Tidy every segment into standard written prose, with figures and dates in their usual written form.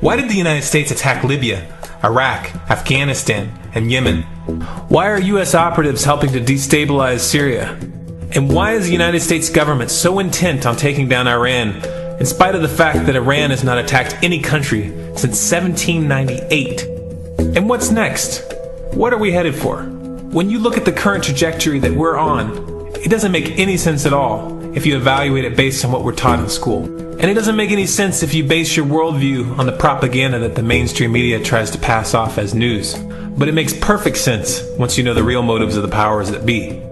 Why did the United States attack Libya, Iraq, Afghanistan, and Yemen? Why are U.S. operatives helping to destabilize Syria? And why is the United States government so intent on taking down Iran, in spite of the fact that Iran has not attacked any country since 1798? And what's next? What are we headed for? When you look at the current trajectory that we're on, it doesn't make any sense at all if you evaluate it based on what we're taught in school. And it doesn't make any sense if you base your worldview on the propaganda that the mainstream media tries to pass off as news. But it makes perfect sense once you know the real motives of the powers that be.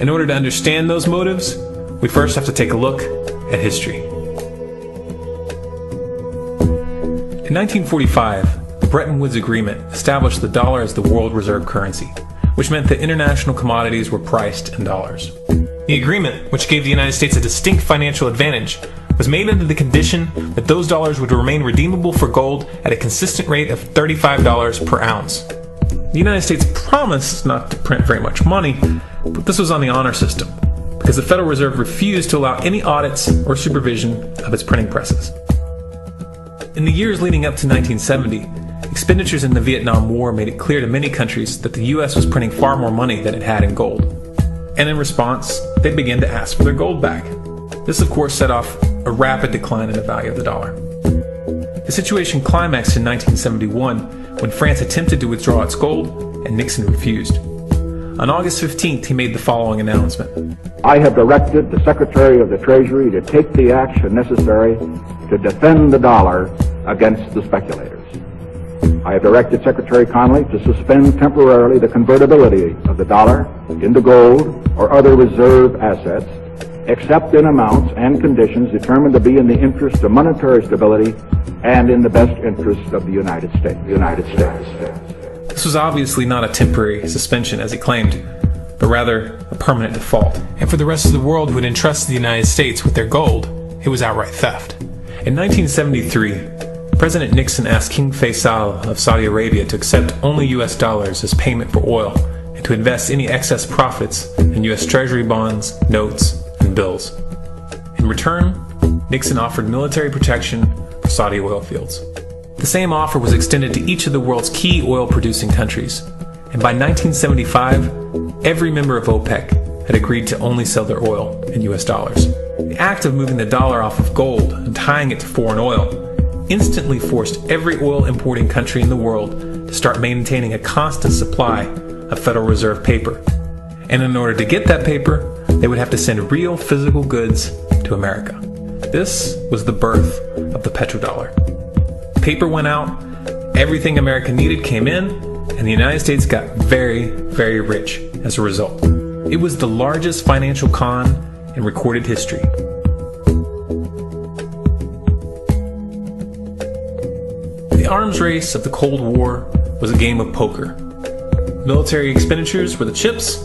In order to understand those motives, we first have to take a look at history. In 1945, the Bretton Woods Agreement established the dollar as the world reserve currency, which meant that international commodities were priced in dollars. The agreement, which gave the United States a distinct financial advantage, was made under the condition that those dollars would remain redeemable for gold at a consistent rate of $35 per ounce. The United States promised not to print very much money, but this was on the honor system, because the Federal Reserve refused to allow any audits or supervision of its printing presses. In the years leading up to 1970, expenditures in the Vietnam War made it clear to many countries that the U.S. was printing far more money than it had in gold. And in response, they began to ask for their gold back. This, of course, set off a rapid decline in the value of the dollar. The situation climaxed in 1971 when France attempted to withdraw its gold and Nixon refused. On August 15th, he made the following announcement. I have directed the Secretary of the Treasury to take the action necessary to defend the dollar against the speculators. I have directed Secretary Connally to suspend temporarily the convertibility of the dollar into gold or other reserve assets, except in amounts and conditions determined to be in the interest of monetary stability and in the best interest of the United States. This was obviously not a temporary suspension, as he claimed, but rather a permanent default. And for the rest of the world who had entrusted the United States with their gold, it was outright theft. In 1973, President Nixon asked King Faisal of Saudi Arabia to accept only U.S. dollars as payment for oil and to invest any excess profits in U.S. Treasury bonds, notes, and bills. In return, Nixon offered military protection for Saudi oil fields. The same offer was extended to each of the world's key oil-producing countries, and by 1975, every member of OPEC had agreed to only sell their oil in U.S. dollars. The act of moving the dollar off of gold and tying it to foreign oil instantly forced every oil-importing country in the world to start maintaining a constant supply of Federal Reserve paper. And in order to get that paper, they would have to send real physical goods to America. This was the birth of the petrodollar. Paper went out, everything America needed came in, and the United States got very, very rich as a result. It was the largest financial con in recorded history. The arms race of the Cold War was a game of poker. Military expenditures were the chips,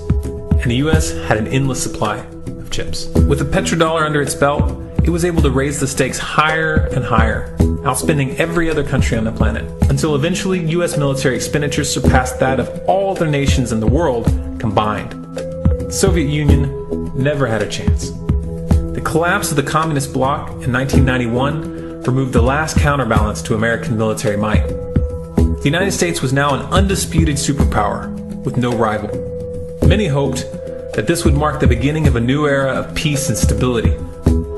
and the U.S. had an endless supply of chips. With the petrodollar under its belt, it was able to raise the stakes higher and higher, outspending every other country on the planet, until eventually U.S. military expenditures surpassed that of all other nations in the world combined. The Soviet Union never had a chance. The collapse of the communist bloc in 1991 removed the last counterbalance to American military might. The United States was now an undisputed superpower with no rival. Many hoped that this would mark the beginning of a new era of peace and stability.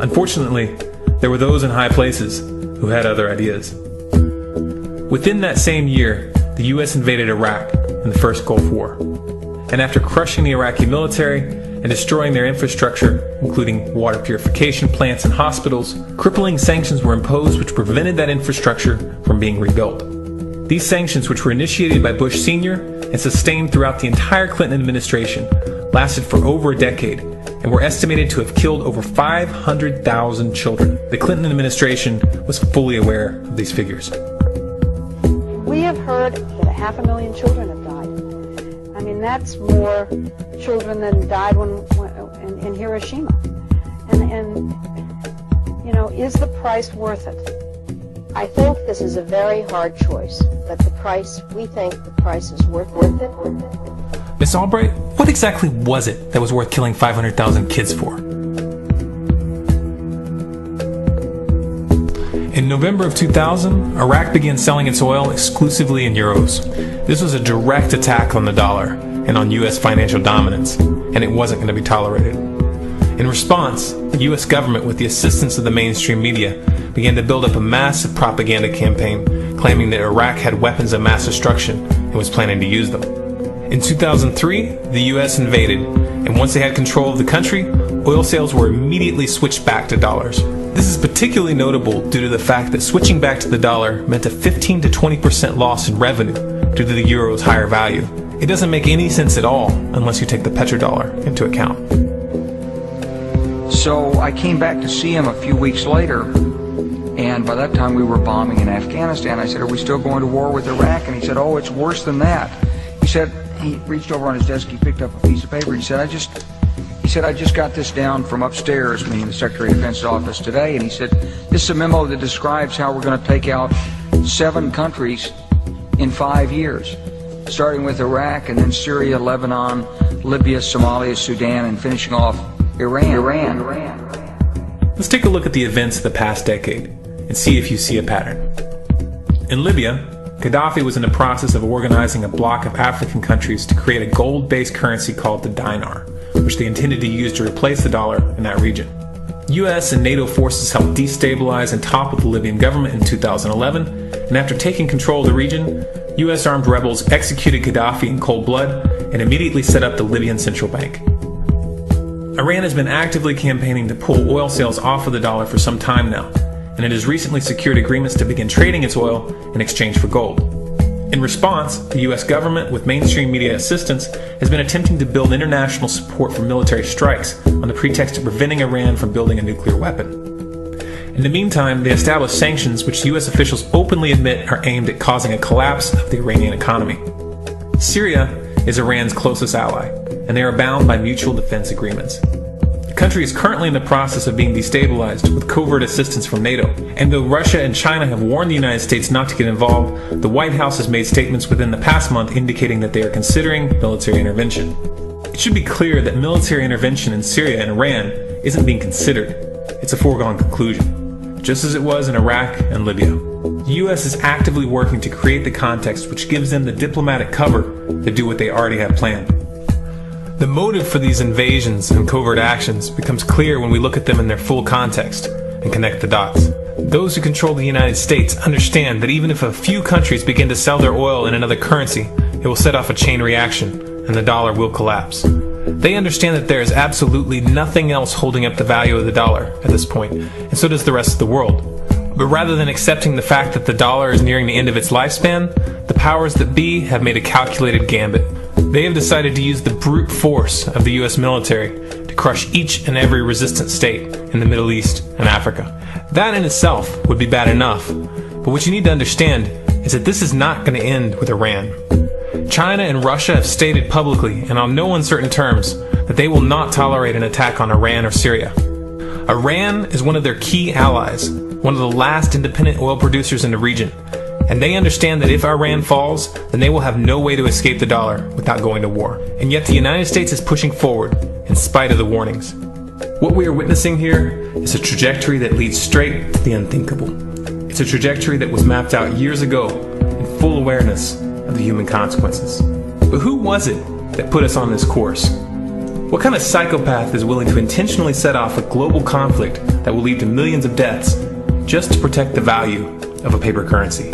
Unfortunately, there were those in high places who had other ideas. Within that same year, the U.S. invaded Iraq in the First Gulf War. And after crushing the Iraqi military and destroying their infrastructure, including water purification plants and hospitals, crippling sanctions were imposed which prevented that infrastructure from being rebuilt. These sanctions, which were initiated by Bush Sr. and sustained throughout the entire Clinton administration, lasted for over a decade and were estimated to have killed over 500,000 children. The Clinton administration was fully aware of these figures. We have heard that 500,000 children have died. I mean, that's more children than died in Hiroshima. And you know, is the price worth it? I think this is a very hard choice, but we think the price is worth it. Miss Albright, what exactly was it that was worth killing 500,000 kids for? In November of 2000, Iraq began selling its oil exclusively in euros. This was a direct attack on the dollar and on U.S. financial dominance, and it wasn't going to be tolerated. In response, the U.S. government, with the assistance of the mainstream media, began to build up a massive propaganda campaign claiming that Iraq had weapons of mass destruction and was planning to use them. In 2003, the U.S. invaded, and once they had control of the country, oil sales were immediately switched back to dollars. This is particularly notable due to the fact that switching back to the dollar meant a 15 to 20% loss in revenue due to the euro's higher value. It doesn't make any sense at all unless you take the petrodollar into account. So I came back to see him a few weeks later, and by that time we were bombing in Afghanistan. I said, "Are we still going to war with Iraq?" And he said, "Oh, it's worse than that." He said, he reached over on his desk, he picked up a piece of paper, he said, I just got this down from upstairs, meaning the Secretary of Defense's office today, and he said, "This is a memo that describes how we're going to take out 7 countries in 5 years, starting with Iraq, and then Syria, Lebanon, Libya, Somalia, Sudan, and finishing off Iran. Let's take a look at the events of the past decade and see if you see a pattern. In Libya, Gaddafi was in the process of organizing a bloc of African countries to create a gold-based currency called the dinar, which they intended to use to replace the dollar in that region. US and NATO forces helped destabilize and topple the Libyan government in 2011, and after taking control of the region, US armed rebels executed Gaddafi in cold blood and immediately set up the Libyan central bank. Iran has been actively campaigning to pull oil sales off of the dollar for some time now, and it has recently secured agreements to begin trading its oil in exchange for gold. In response, the US government, with mainstream media assistance, has been attempting to build international support for military strikes on the pretext of preventing Iran from building a nuclear weapon. In the meantime, they established sanctions which US officials openly admit are aimed at causing a collapse of the Iranian economy. Syria is Iran's closest ally, and they are bound by mutual defense agreements. The country is currently in the process of being destabilized with covert assistance from NATO, and though Russia and China have warned the United States not to get involved, the White House has made statements within the past month indicating that they are considering military intervention. It should be clear that military intervention in Syria and Iran isn't being considered. It's a foregone conclusion, just as it was in Iraq and Libya. The U.S. is actively working to create the context which gives them the diplomatic cover to do what they already have planned. The motive for these invasions and covert actions becomes clear when we look at them in their full context and connect the dots. Those who control the United States understand that even if a few countries begin to sell their oil in another currency, it will set off a chain reaction and the dollar will collapse. They understand that there is absolutely nothing else holding up the value of the dollar at this point, and so does the rest of the world. But rather than accepting the fact that the dollar is nearing the end of its lifespan, the powers that be have made a calculated gambit. They have decided to use the brute force of the US military to crush each and every resistant state in the Middle East and Africa. That in itself would be bad enough, but what you need to understand is that this is not going to end with Iran. China and Russia have stated publicly and on no uncertain terms that they will not tolerate an attack on Iran or Syria. Iran is one of their key allies, one of the last independent oil producers in the region, and they understand that if Iran falls, then they will have no way to escape the dollar without going to war. And yet the United States is pushing forward in spite of the warnings. What we are witnessing here is a trajectory that leads straight to the unthinkable. It's a trajectory that was mapped out years ago in full awareness of the human consequences. But who was it that put us on this course? What kind of psychopath is willing to intentionally set off a global conflict that will lead to millions of deaths just to protect the value of a paper currency?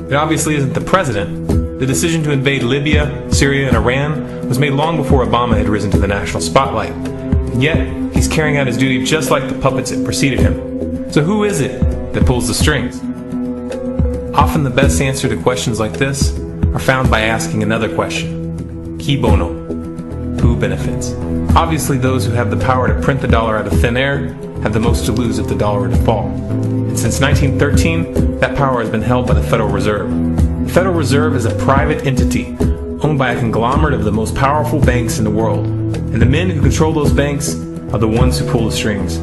It obviously isn't the president. The decision to invade Libya, Syria, and Iran was made long before Obama had risen to the national spotlight. And yet, he's carrying out his duty just like the puppets that preceded him. So who is it that pulls the strings? Often the best answer to questions like this are found by asking another question. Qui bono? Who benefits? Obviously those who have the power to print the dollar out of thin air have the most to lose if the dollar were to fall. And since 1913, that power has been held by the Federal Reserve. The Federal Reserve is a private entity owned by a conglomerate of the most powerful banks in the world. And the men who control those banks are the ones who pull the strings.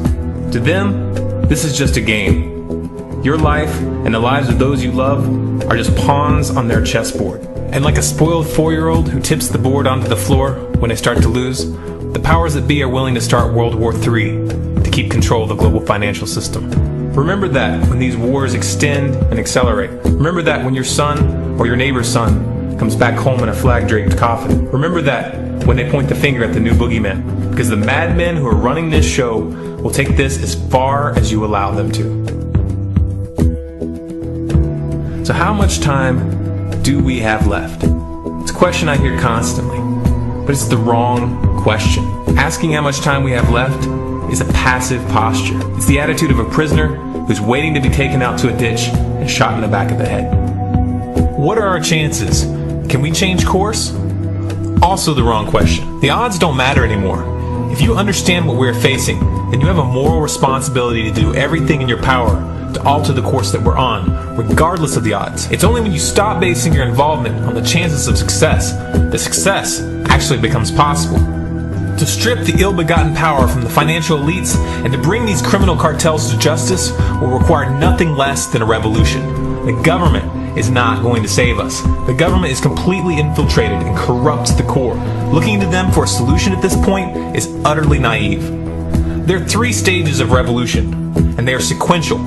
To them, this is just a game. Your life and the lives of those you love are just pawns on their chessboard. And like a spoiled 4-year-old who tips the board onto the floor when they start to lose, the powers that be are willing to start World War III to keep control of the global financial system. Remember that when these wars extend and accelerate. Remember that when your son or your neighbor's son comes back home in a flag-draped coffin. Remember that when they point the finger at the new boogeyman, because the madmen who are running this show will take this as far as you allow them to. So how much time do we have left? It's a question I hear constantly, but it's the wrong question. Asking how much time we have left is a passive posture. It's the attitude of a prisoner who's waiting to be taken out to a ditch and shot in the back of the head. What are our chances? Can we change course? Also the wrong question. The odds don't matter anymore. If you understand what we're facing, then you have a moral responsibility to do everything in your power to alter the course that we're on, regardless of the odds. It's only when you stop basing your involvement on the chances of success that success actually becomes possible. To strip the ill-begotten power from the financial elites and to bring these criminal cartels to justice will require nothing less than a revolution. The government is not going to save us. The government is completely infiltrated and corrupt to the core. Looking to them for a solution at this point is utterly naive. There are 3 stages of revolution, and they are sequential.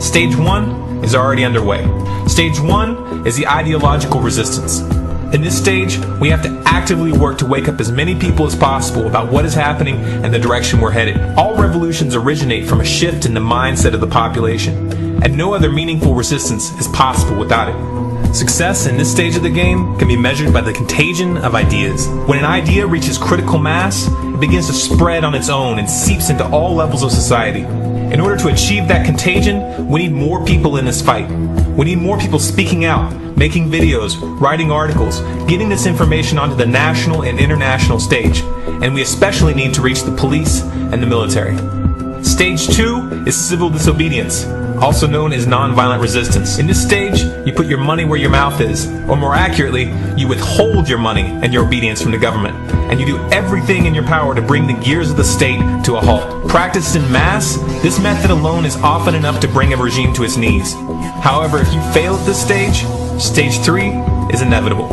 Stage 1 is already underway. Stage 1 is the ideological resistance. In this stage, we have to actively work to wake up as many people as possible about what is happening and the direction we're headed. All revolutions originate from a shift in the mindset of the population, and no other meaningful resistance is possible without it. Success in this stage of the game can be measured by the contagion of ideas. When an idea reaches critical mass, it begins to spread on its own and seeps into all levels of society. In order to achieve that contagion, we need more people in this fight. We need more people speaking out, making videos, writing articles, getting this information onto the national and international stage. And we especially need to reach the police and the military. Stage 2 is civil disobedience, also known as nonviolent resistance. In this stage, you put your money where your mouth is, or more accurately, you withhold your money and your obedience from the government, and you do everything in your power to bring the gears of the state to a halt. Practiced in mass, this method alone is often enough to bring a regime to its knees. However, if you fail at this stage, Stage 3 is inevitable.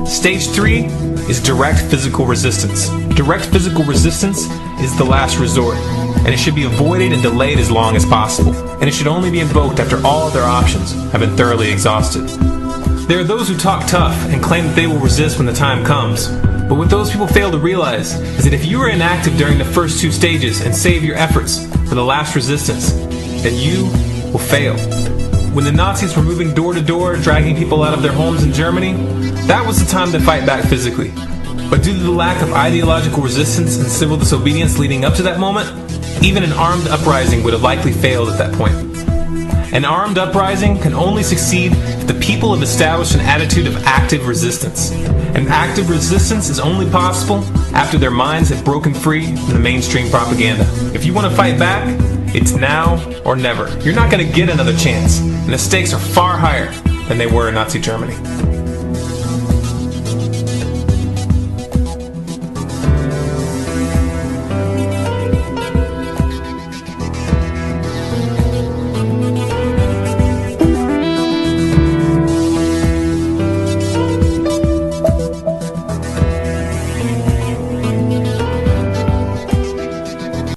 Stage 3 is direct physical resistance. Direct physical resistance is the last resort, and it should be avoided and delayed as long as possible. And it should only be invoked after all other options have been thoroughly exhausted. There are those who talk tough and claim that they will resist when the time comes. But what those people fail to realize is that if you are inactive during the first 2 stages and save your efforts for the last resistance, then you will fail. When the Nazis were moving door to door, dragging people out of their homes in Germany, that was the time to fight back physically. But due to the lack of ideological resistance and civil disobedience leading up to that moment, even an armed uprising would have likely failed at that point. An armed uprising can only succeed if the people have established an attitude of active resistance. And active resistance is only possible after their minds have broken free from the mainstream propaganda. If you want to fight back, it's now or never. You're not going to get another chance, and the stakes are far higher than they were in Nazi Germany.